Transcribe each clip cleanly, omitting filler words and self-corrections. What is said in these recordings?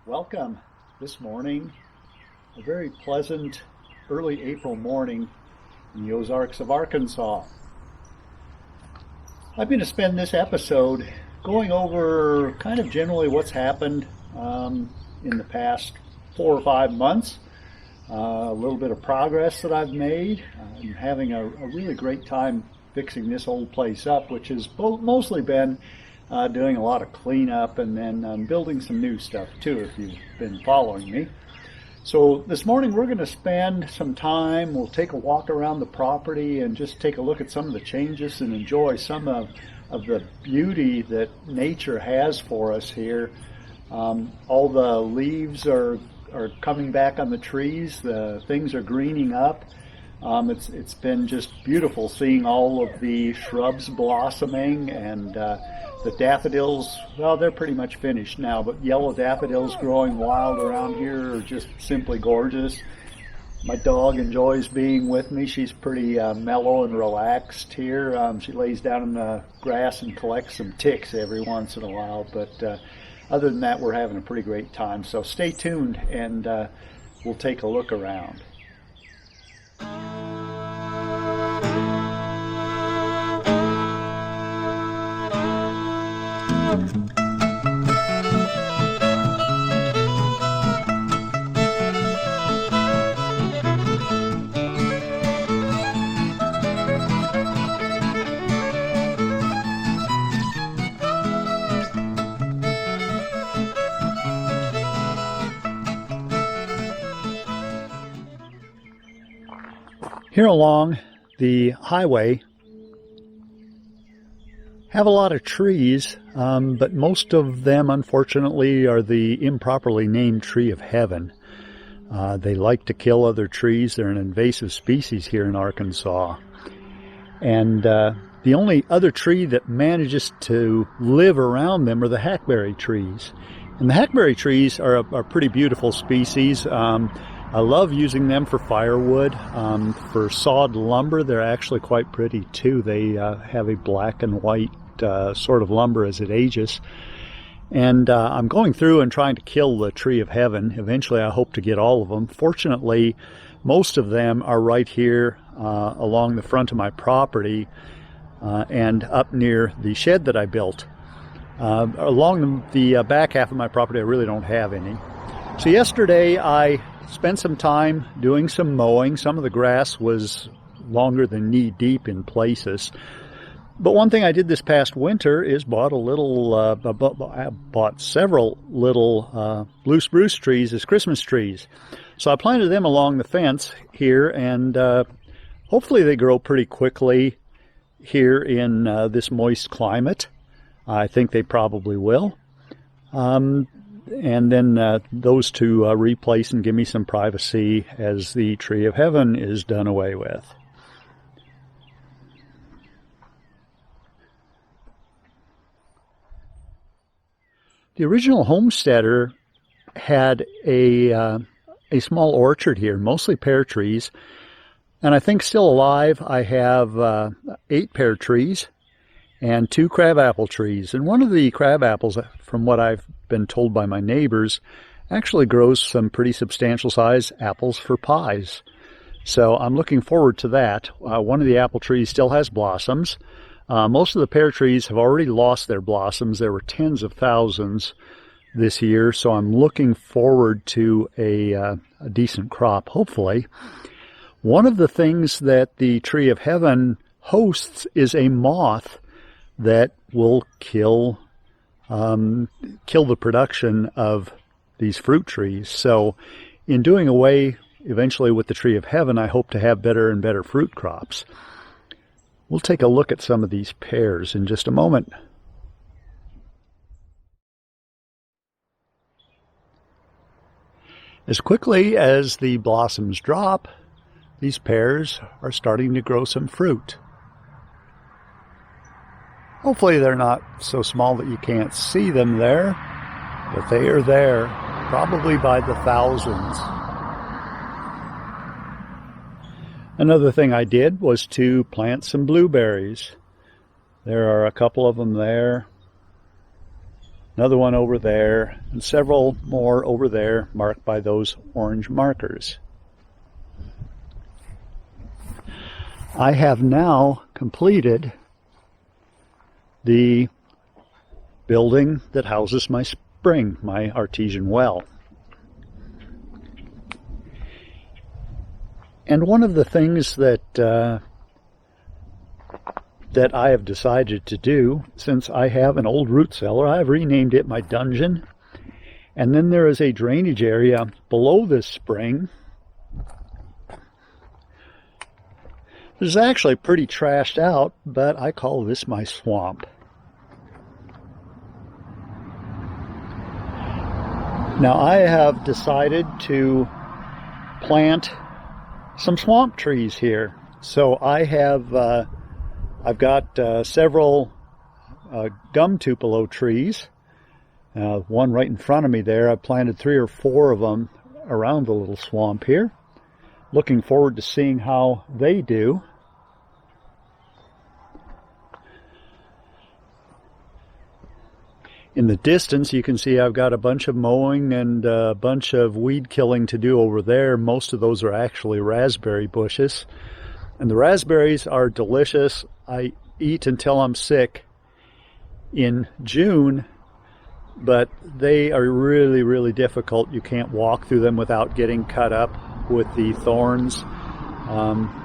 Welcome this morning, a very pleasant early April morning in the Ozarks of Arkansas. I'm going to spend this episode going over kind of generally what's happened in the past 4 or 5 months, a little bit of progress that I've made. I'm having a really great time fixing this old place up, which has mostly been doing a lot of cleanup and then building some new stuff too, if you've been following me. So this morning we're going to spend some time, we'll take a walk around the property and just take a look at some of the changes and enjoy some of the beauty that nature has for us here. All the leaves are coming back on the trees, the things are greening up. It's been just beautiful seeing all of the shrubs blossoming, and the daffodils, well, they're pretty much finished now, but yellow daffodils growing wild around here are just simply gorgeous. My dog enjoys being with me. She's pretty mellow and relaxed here. She lays down in the grass and collects some ticks every once in a while, but other than that, we're having a pretty great time. So stay tuned and we'll take a look around. Here along the highway have a lot of trees, but most of them unfortunately are the improperly named tree of heaven. They like to kill other trees. They're an invasive species here in Arkansas. And the only other tree that manages to live around them are the hackberry trees. And the hackberry trees are a pretty beautiful species. I love using them for firewood. For sawed lumber, they're actually quite pretty too. They have a black and white sort of lumber as it ages. And I'm going through and trying to kill the tree of heaven. Eventually, I hope to get all of them. Fortunately, most of them are right here along the front of my property and up near the shed that I built. Along the back half of my property, I really don't have any. So yesterday, I spent some time doing some mowing. Some of the grass was longer than knee deep in places. But one thing I did this past winter is bought several little blue spruce trees as Christmas trees. So I planted them along the fence here, and hopefully they grow pretty quickly here in this moist climate. I think they probably will. And then those two replace and give me some privacy as the tree of heaven is done away with. The original homesteader had a small orchard here, mostly pear trees, and I think still alive I have 8 pear trees and 2 crabapple trees. And one of the crabapples, from what I've been told by my neighbors, actually grows some pretty substantial size apples for pies. So I'm looking forward to that. One of the apple trees still has blossoms. Most of the pear trees have already lost their blossoms. There were tens of thousands this year, so I'm looking forward to a decent crop, hopefully. One of the things that the tree of heaven hosts is a moth that will kill the production of these fruit trees. So in doing away eventually with the tree of heaven, I hope to have better and better fruit crops. We'll take a look at some of these pears in just a moment. As quickly as the blossoms drop, these pears are starting to grow some fruit. Hopefully they're not so small that you can't see them there, but they are there, probably by the thousands. Another thing I did was to plant some blueberries. There are a couple of them there. another one over there, and several more over there marked by those orange markers. I have now completed the building that houses my spring, my artesian well. And one of the things that I have decided to do, since I have an old root cellar, I've renamed it my dungeon. And then there is a drainage area below this spring. This is actually pretty trashed out, but I call this my swamp. Now I have decided to plant some swamp trees here. So I have, I've got several gum tupelo trees. One right in front of me there. I've planted 3 or 4 of them around the little swamp here. Looking forward to seeing how they do. In the distance, you can see I've got a bunch of mowing and a bunch of weed killing to do over there. Most of those are actually raspberry bushes. And the raspberries are delicious. I eat until I'm sick in June, but they are really, really difficult. You can't walk through them without getting cut up with the thorns.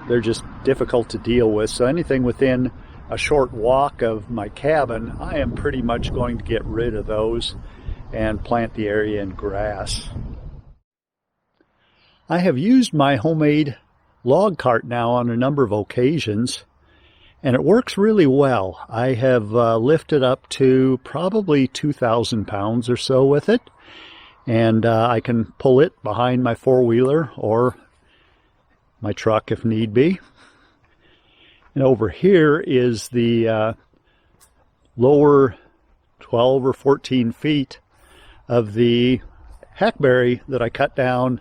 They're just difficult to deal with. So anything within a short walk of my cabin, I am pretty much going to get rid of those and plant the area in grass. I have used my homemade log cart now on a number of occasions, and it works really well. I have lifted up to probably 2,000 pounds or so with it, and I can pull it behind my four-wheeler or my truck if need be. And over here is the lower 12 or 14 feet of the hackberry that I cut down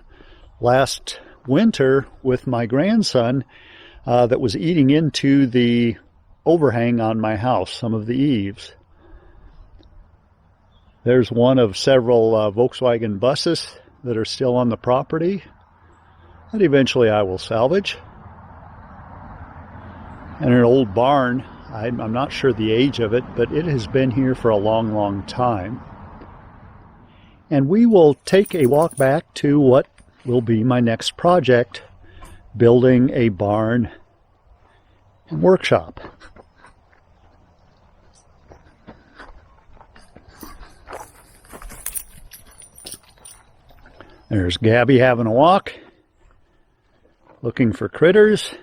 last winter with my grandson that was eating into the overhang on my house, some of the eaves. There's one of several Volkswagen buses that are still on the property that eventually I will salvage. And an old barn, I'm not sure the age of it, but it has been here for a long, long time. And we will take a walk back to what will be my next project, building a barn and workshop. There's Gabby having a walk, looking for critters.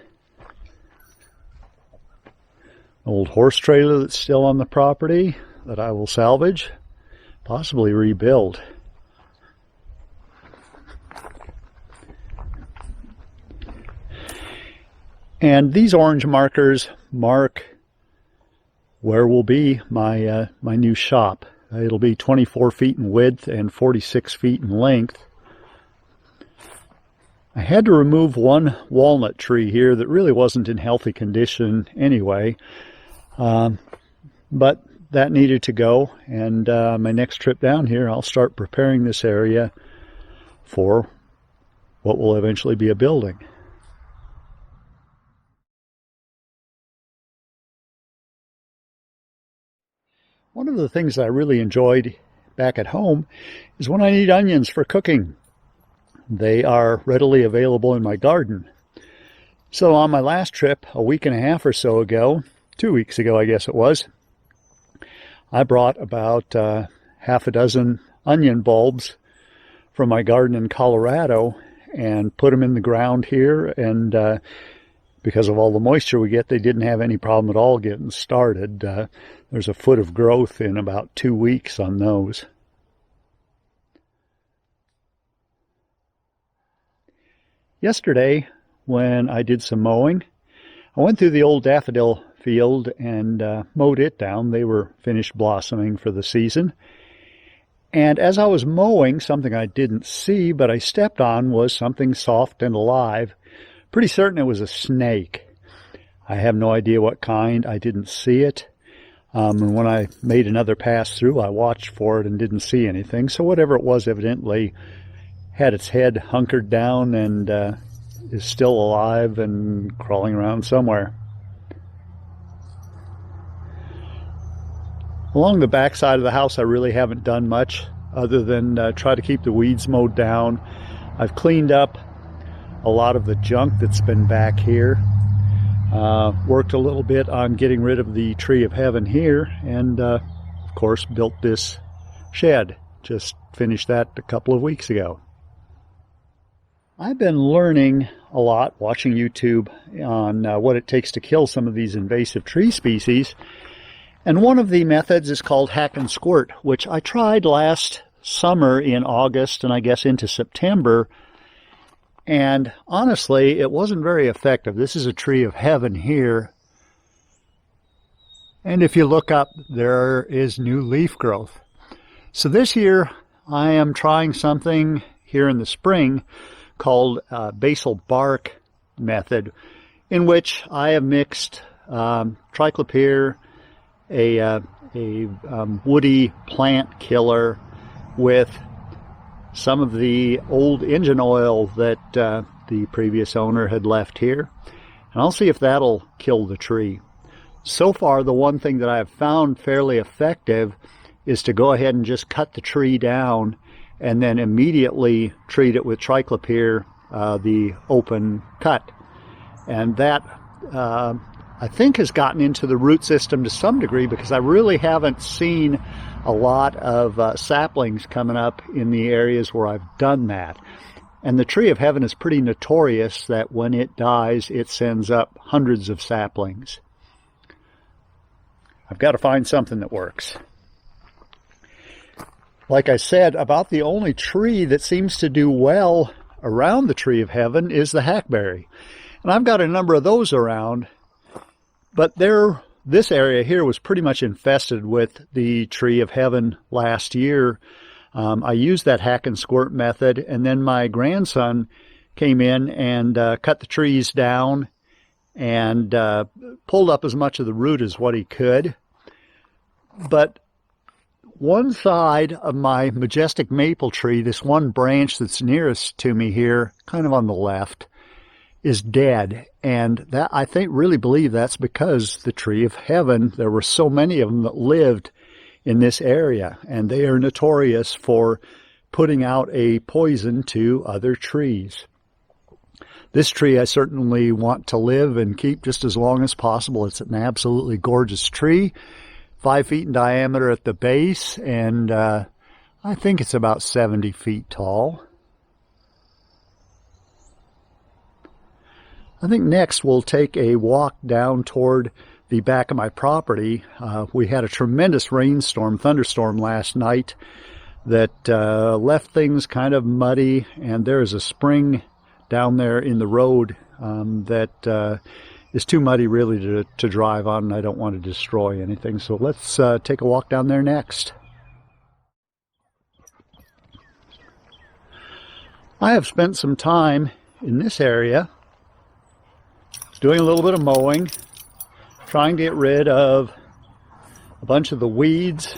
Old horse trailer that's still on the property that I will salvage, possibly rebuild. And these orange markers mark where will be my my new shop. It'll be 24 feet in width and 46 feet in length. I had to remove one walnut tree here that really wasn't in healthy condition anyway. But that needed to go, and my next trip down here I'll start preparing this area for what will eventually be a building. One of the things I really enjoyed back at home is when I need onions for cooking. They are readily available in my garden. So on my last trip, a week and a half or so ago, 2 weeks ago I guess it was, I brought about half a dozen onion bulbs from my garden in Colorado and put them in the ground here, and because of all the moisture we get, they didn't have any problem at all getting started. There's a foot of growth in about 2 weeks on those. Yesterday, when I did some mowing, I went through the old daffodil field and mowed it down. They were finished blossoming for the season. And as I was mowing, something I didn't see but I stepped on was something soft and alive. Pretty certain it was a snake. I have no idea what kind. I didn't see it. And when I made another pass through, I watched for it and didn't see anything. So whatever it was evidently had its head hunkered down and is still alive and crawling around somewhere. Along the back side of the house, I really haven't done much other than try to keep the weeds mowed down. I've cleaned up a lot of the junk that's been back here. Worked a little bit on getting rid of the tree of heaven here, and of course built this shed. Just finished that a couple of weeks ago. I've been learning a lot watching YouTube on what it takes to kill some of these invasive tree species. And one of the methods is called hack and squirt, which I tried last summer in August and I guess into September. And honestly, it wasn't very effective. This is a tree of heaven here. And if you look up, there is new leaf growth. So this year, I am trying something here in the spring called basal bark method, in which I have mixed triclopyr, a woody plant killer, with some of the old engine oil that the previous owner had left here. And I'll see if that'll kill the tree. So far, the one thing that I've found fairly effective is to go ahead and just cut the tree down and then immediately treat it with triclopyr, the open cut. And that, I think, has gotten into the root system to some degree, because I really haven't seen a lot of saplings coming up in the areas where I've done that. And the tree of heaven is pretty notorious that when it dies, it sends up hundreds of saplings. I've got to find something that works. Like I said, about the only tree that seems to do well around the tree of heaven is the hackberry. And I've got a number of those around, but this area here was pretty much infested with the tree of heaven last year. I used that hack and squirt method, and then my grandson came in and cut the trees down and pulled up as much of the root as what he could. But one side of my majestic maple tree, this one branch that's nearest to me here, kind of on the left, is dead. And that, I really believe that's because the tree of heaven, there were so many of them that lived in this area, and they are notorious for putting out a poison to other trees. This tree I certainly want to live and keep just as long as possible. It's an absolutely gorgeous tree, 5 feet in diameter at the base, and I think it's about 70 feet tall. I think next we'll take a walk down toward the back of my property. We had a tremendous thunderstorm last night that left things kind of muddy, and there is a spring down there in the road that is too muddy really to drive on, and I don't want to destroy anything. So let's take a walk down there next. I have spent some time in this area doing a little bit of mowing, trying to get rid of a bunch of the weeds,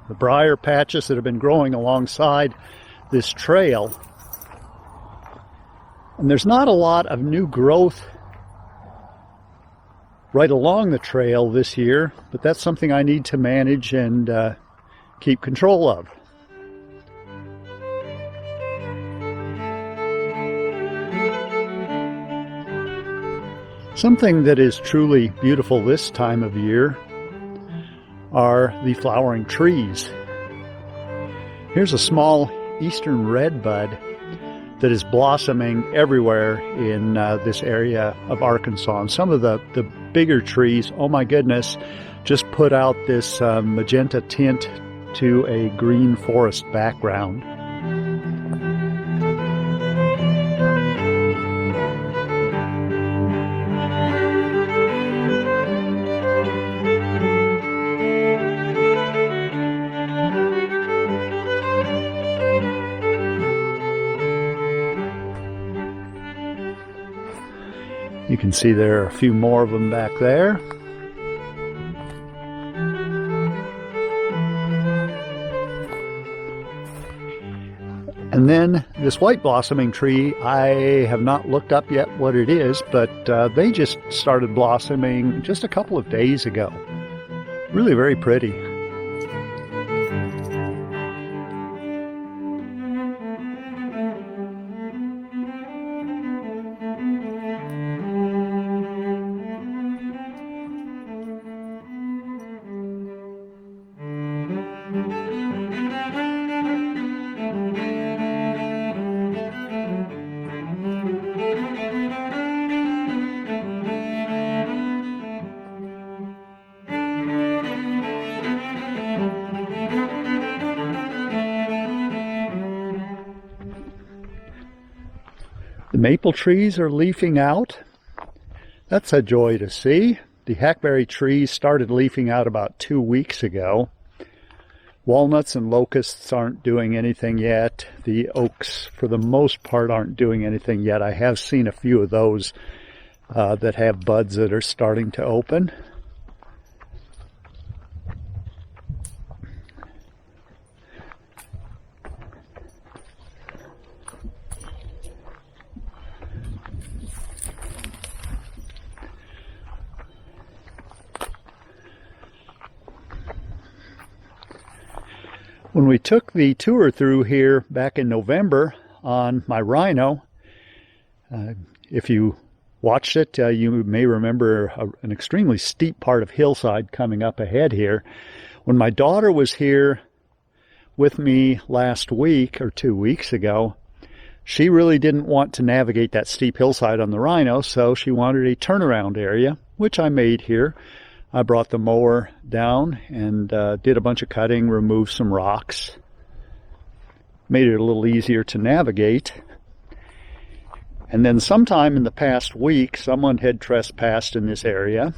the briar patches that have been growing alongside this trail. And there's not a lot of new growth right along the trail this year, but that's something I need to manage and keep control of. Something that is truly beautiful this time of year are the flowering trees. Here's a small eastern redbud that is blossoming everywhere in this area of Arkansas. And some of the bigger trees, oh my goodness, just put out this magenta tint to a green forest background. You can see there are a few more of them back there. And then this white blossoming tree, I have not looked up yet what it is, but they just started blossoming just a couple of days ago. Really very pretty. The maple trees are leafing out. That's a joy to see. The hackberry trees started leafing out about 2 weeks ago. Walnuts and locusts aren't doing anything yet. The oaks, for the most part, aren't doing anything yet. I have seen a few of those that have buds that are starting to open. When we took the tour through here back in November on my rhino, if you watched it, you may remember an extremely steep part of hillside coming up ahead here. When my daughter was here with me last week or 2 weeks ago, she really didn't want to navigate that steep hillside on the rhino, so she wanted a turnaround area, which I made here. I brought the mower down and did a bunch of cutting, removed some rocks, made it a little easier to navigate. And then sometime in the past week, someone had trespassed in this area,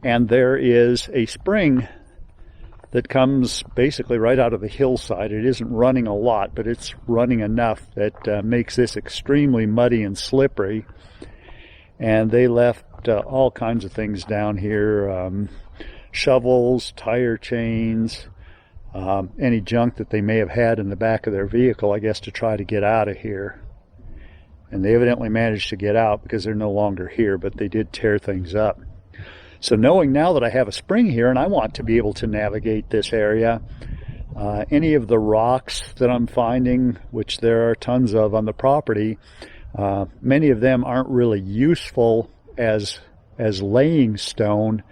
and there is a spring that comes basically right out of the hillside. It isn't running a lot, but it's running enough that makes this extremely muddy and slippery. And they left all kinds of things down here, shovels, tire chains, any junk that they may have had in the back of their vehicle, I guess, to try to get out of here. And they evidently managed to get out because they're no longer here, but they did tear things up. So knowing now that I have a spring here and I want to be able to navigate this area, any of the rocks that I'm finding, which there are tons of on the property, many of them aren't really useful as laying stone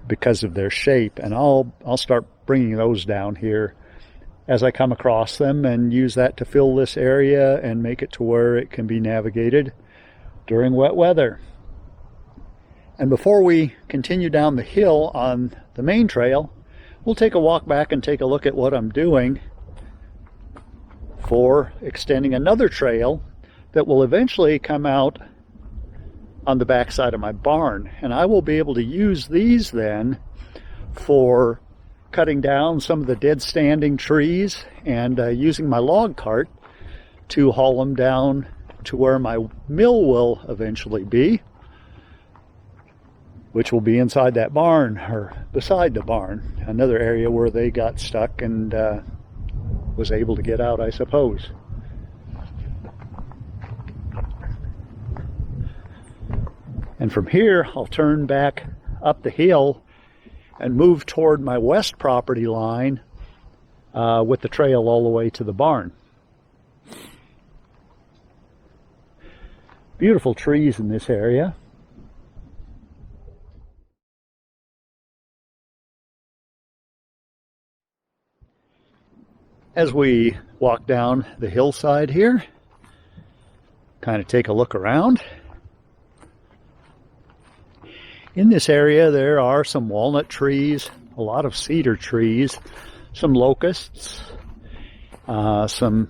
because of their shape, and I'll start bringing those down here as I come across them and use that to fill this area and make it to where it can be navigated during wet weather. And before we continue down the hill on the main trail, we'll take a walk back and take a look at what I'm doing for extending another trail that will eventually come out on the back side of my barn. And I will be able to use these then for cutting down some of the dead standing trees and using my log cart to haul them down to where my mill will eventually be, which will be inside that barn, or beside the barn, another area where they got stuck and was able to get out, I suppose. And from here, I'll turn back up the hill and move toward my west property line with the trail all the way to the barn. Beautiful trees in this area. As we walk down the hillside here, kind of take a look around. In this area there are some walnut trees, a lot of cedar trees, some locusts, some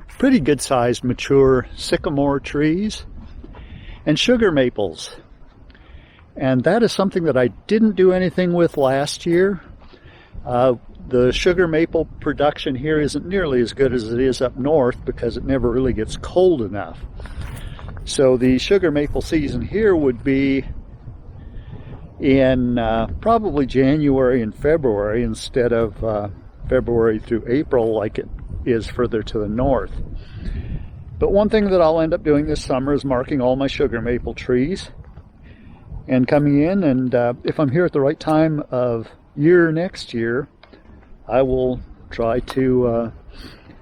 pretty good sized mature sycamore trees, and sugar maples. And that is something that I didn't do anything with last year. The sugar maple production here isn't nearly as good as it is up north because it never really gets cold enough. So the sugar maple season here would be in probably January and February instead of February through April like it is further to the north. But one thing that I'll end up doing this summer is marking all my sugar maple trees and coming in, and if I'm here at the right time of year next year, I will try to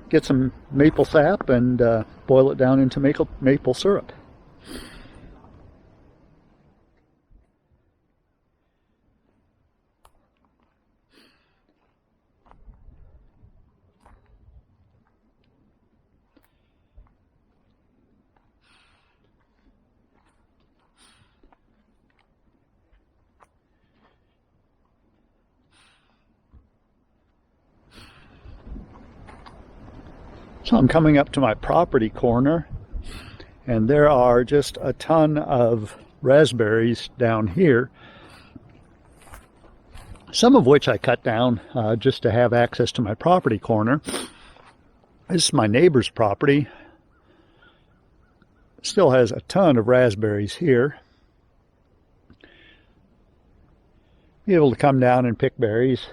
get some maple sap and boil it down into maple syrup. So I'm coming up to my property corner, and there are just a ton of raspberries down here, some of which I cut down just to have access to my property corner. This is my neighbor's property. Still has a ton of raspberries here. Be able to come down and pick berries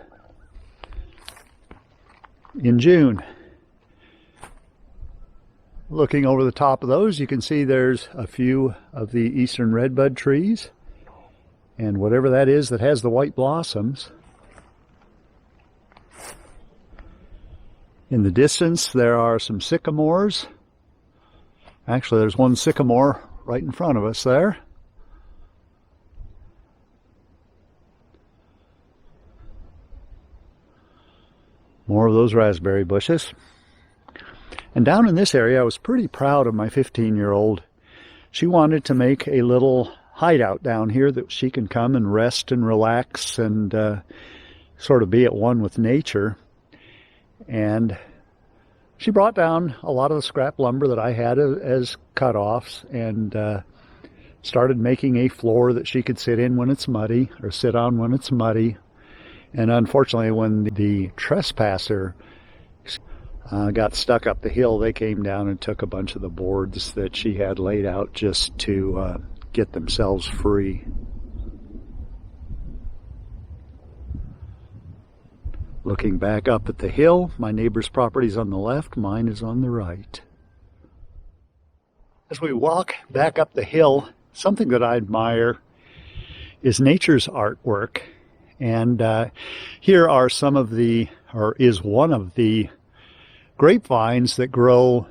in June. Looking over the top of those, you can see there's a few of the eastern redbud trees, and whatever that is that has the white blossoms. In the distance, there are some sycamores. Actually, there's one sycamore right in front of us there. More of those raspberry bushes. And down in this area, I was pretty proud of my 15-year-old. She wanted to make a little hideout down here that she can come and rest and relax and sort of be at one with nature. And she brought down a lot of the scrap lumber that I had as cut-offs and started making a floor that she could sit in when it's muddy, or sit on when it's muddy. And unfortunately, when the trespasser got stuck up the hill, they came down and took a bunch of the boards that she had laid out just to get themselves free. Looking back up at the hill, my neighbor's property's on the left, mine is on the right. As we walk back up the hill, something that I admire is nature's artwork. And here are some of the, or is one of the grapevines that grow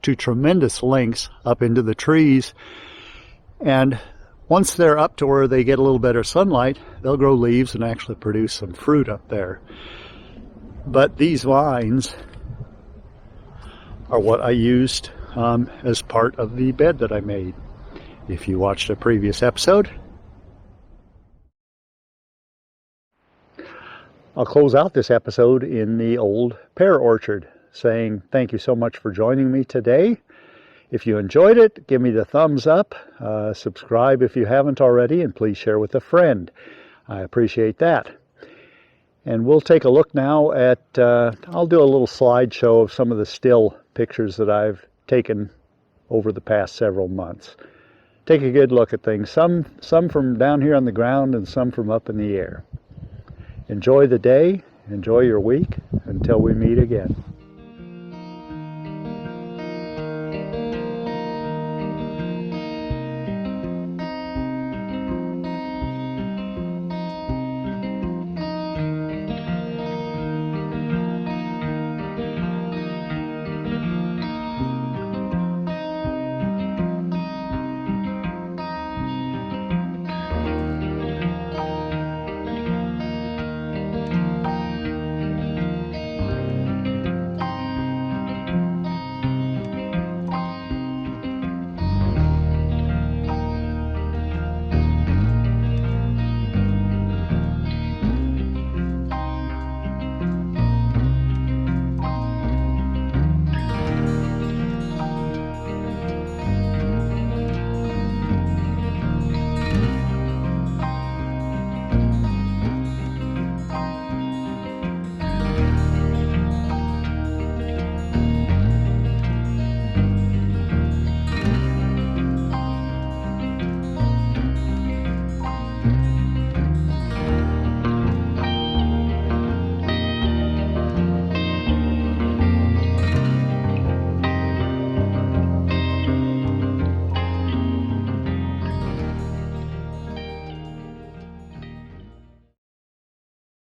to tremendous lengths up into the trees, and once they're up to where they get a little better sunlight, they'll grow leaves and actually produce some fruit up there. But these vines are what I used as part of the bed that I made. If you watched a previous episode, I'll close out this episode in the old pear orchard, saying thank you so much for joining me today. If you enjoyed it, give me the thumbs up, subscribe if you haven't already, and please share with a friend. I appreciate that. And we'll take a look now at, I'll do a little slideshow of some of the still pictures that I've taken over the past several months. Take a good look at things, some from down here on the ground and some from up in the air. Enjoy the day, enjoy your week, until we meet again.